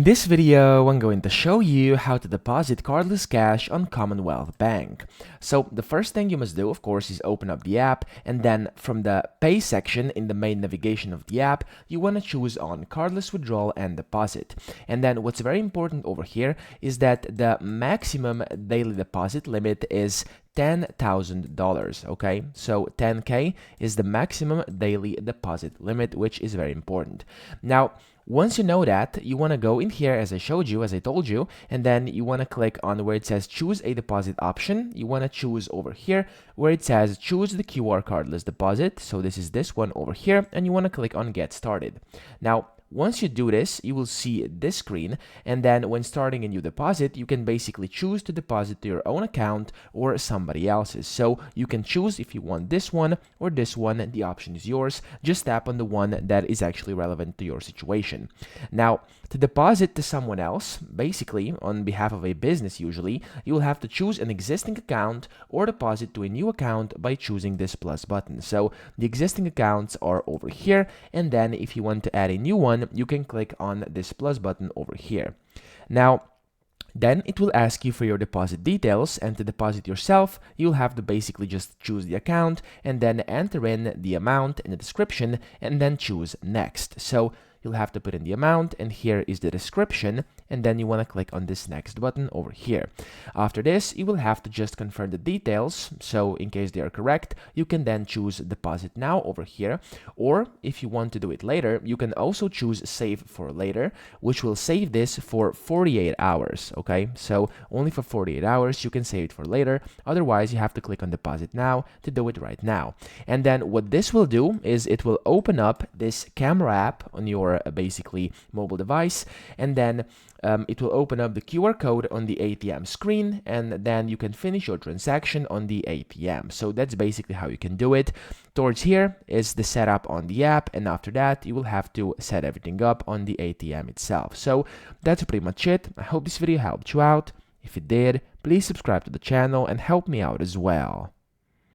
In this video, I'm going to show you how to deposit cardless cash on Commonwealth Bank. So the first thing you must do, of course, is open up the app, and then from the Pay section in the main navigation of the app, you want to choose on cardless withdrawal and deposit. And then what's very important over here is that the maximum daily deposit limit is $10,000, okay? So 10K is the maximum daily deposit limit, which is very important. Now, once you know that, you want to go in here as I showed you, as I told you, and then you want to click on where it says choose a deposit option. You want to choose over here where it says choose the QR cardless deposit. So this is this one over here, and you want to click on get started. Now, once you do this, you will see this screen, and then when starting a new deposit, you can basically choose to deposit to your own account or somebody else's. So you can choose if you want this one or this one. The option is yours. Just tap on the one that is actually relevant to your situation. Now, to deposit to someone else, basically on behalf of a business usually, you will have to choose an existing account or deposit to a new account by choosing this plus button. So the existing accounts are over here, and then if you want to add a new one, you can click on this plus button over here. Now, then it will ask you for your deposit details, and to deposit yourself, you'll have to basically just choose the account and then enter in the amount in the description and then choose next. So you'll have to put in the amount, and here is the description, and then you want to click on this next button over here. After this, you will have to just confirm the details, so in case they are correct, you can then choose deposit now over here, or if you want to do it later, you can also choose save for later, which will save this for 48 hours, okay? So only for 48 hours, you can save it for later, otherwise you have to click on deposit now to do it right now. And then what this will do is it will open up this camera app on your basically mobile device, and then it will open up the QR code on the ATM screen, and then you can finish your transaction on the ATM. So that's basically how you can do it. Towards here is the setup on the app, and after that you will have to set everything up on the ATM itself. So that's pretty much it. I hope this video helped you out. If it did, please subscribe to the channel and help me out as well.